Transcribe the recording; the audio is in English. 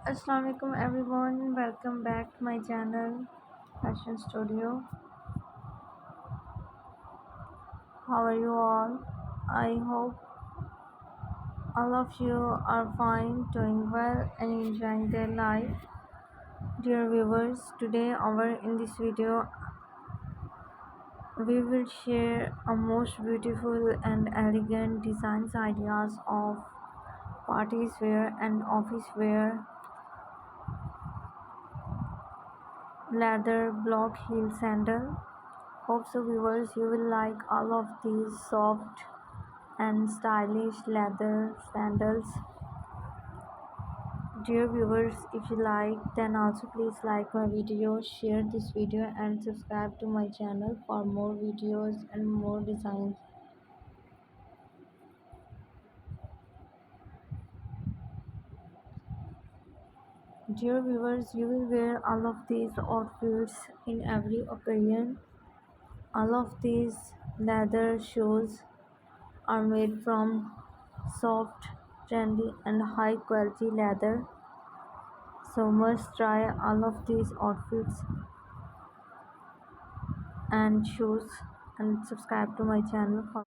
Assalamualaikum everyone, welcome back to my channel Fashion Studio. How are you all? I hope all of you are fine, doing well and enjoying their life. Dear viewers, today in this video we will share a most beautiful and elegant designs ideas of parties wear and office wear leather block heel sandal. Hope so viewers, you will like all of these soft and stylish leather sandals. Dear viewers, if you like, then also please like my video, share this video and subscribe to my channel for more videos and more designs. Dear viewers, you will wear all of these outfits in every occasion. All of these leather shoes are made from soft, trendy and high quality leather. So must try all of these outfits and shoes and subscribe to my channel for